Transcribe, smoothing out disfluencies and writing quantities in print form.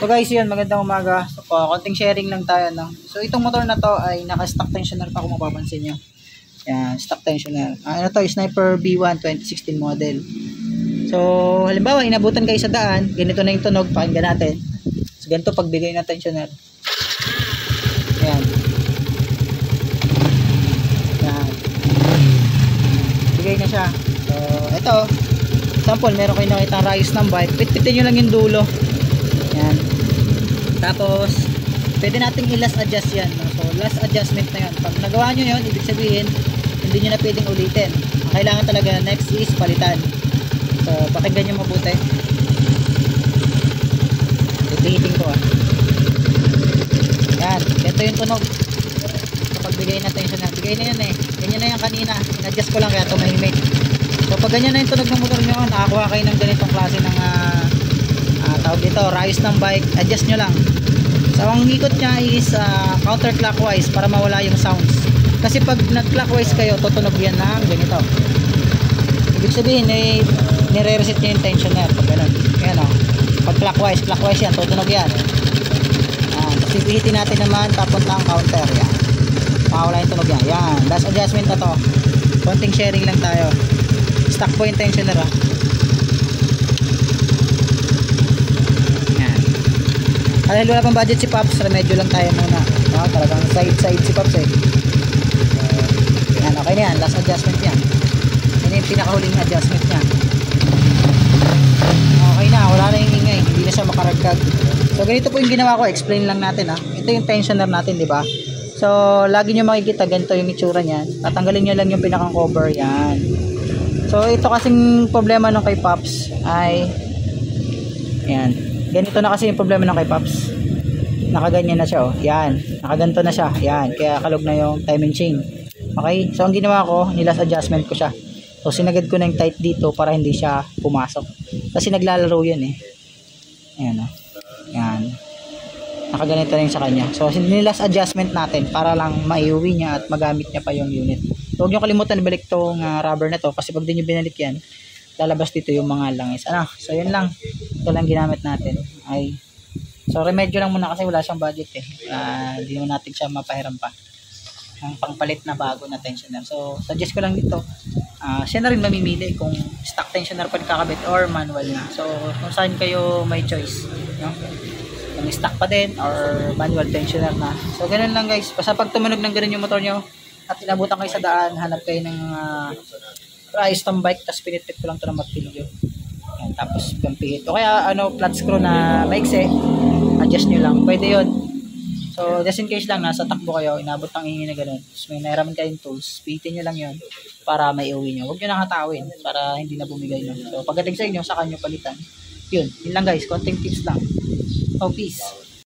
So guys, yun, magandang umaga. So konting sharing lang tayo, no? So itong motor na to ay naka-stock tensioner pa kung mapapansin nyo. Yan, stock tensioner. Ano to, Sniper B1 2016 model. So halimbawa, inabutan kayo sa daan, ganito na yung tunog, pakinggan natin. So ganito pagbigay ng tensioner. Yan. Yan. Bigay na siya. So ito, example, meron kayo nakitang rayos ng bike, pitpitin nyo lang yung dulo. Yan. Tapos pwede nating i-last adjust yan, no? So last adjustment na yan. Pag nagawa nyo yun, ibig sabihin hindi nyo na pwedeng ulitin. Ang kailangan talaga next is palitan. So pakinggan nyo mabuti. Hihiting ko yan, ito yung tunog. So pagbigay na tension na, bigay na yan eh. Ganyan na yan kanina, in-adjust ko lang kaya tumahimik. So pag ganyan na yung tunog ng motor nyo, nakakuha kayo ng ganitong klase ng tawag dito, rayos ng bike, adjust nyo lang. So ang ikot nya is counterclockwise para mawala yung sounds. Kasi pag nag-clockwise kayo, tutunog yan ng ganito. Ibig sabihin, nire-reset nyo yung tensioner. Pag ganun, yan o. Pag clockwise yan, tutunog yan. Tapos ipihitin natin naman, papunta ang counter. Yan. Mawala yung tunog yan. Yan, last adjustment na to. Konting sharing lang tayo. Stock po yung tensioner ha. Dahil wala pang budget si Pops, remedyo lang tayo muna. No, talagang side si Pops eh. Yan, okay na yan. Last adjustment yan. Yan yung pinakahuling adjustment niya. Okay na, wala na yung ingay. Hindi na siya makaragdag. So ganito po yung ginawa ko. Explain lang natin ha. Ito yung tensioner natin, di ba? So lagi nyo makikita ganito yung itsura niyan. Tatanggalin nyo lang yung pinakang cover. Yan. So ito kasing problema nung kay Pops ay yan. Ganito na kasi yung problema ng kay Pops. Nakaganyan na siya oh. Yan. Nakaganto na siya. Yan. Kaya kalog na yung timing chain. Okay? So ang ginawa ko, nilas adjustment ko siya. So sinagad ko na yung tight dito para hindi siya pumasok. Kasi naglalaro yun eh. Ayan oh. Yan. Nakaganito na yung sa kanya. So nilas adjustment natin para lang maiuwi niya at magamit niya pa yung unit. So huwag nyo kalimutan ibalik tong rubber na to. Kasi pag di nyo binalik yan, lalabas dito yung mga langis. So yun lang. Ito lang ginamit natin. So remedyo lang muna kasi wala siyang budget eh. Hindi naman natin siya mapahiram pa. Ang pangpalit na bago na tensioner. So suggest ko lang dito. Siya na rin mamimili kung stock tensioner pa kakabit or manual na. So kung saan kayo may choice. No? Kung stock pa din or manual tensioner na. So ganun lang guys. Basta pag tumunog ng ganun yung motor nyo at inabutan kayo sa daan, hanap kayo ng price ng bike, tapos pinitpit ko lang ito ng martilyo. Yan, tapos pampihit. O kaya flat screw na maikse, adjust nyo lang. Pwede yun. So just in case lang, nasa takbo kayo, inabot ng ingin na gano'n. Tapos may nairaman kayong tools, pihitin nyo lang yun para may uwi nyo. Huwag nyo nakatawin para hindi na bumigay nun. So pagdating sa inyo, saka nyo palitan. Yun lang guys, konting tips lang. Oh, peace.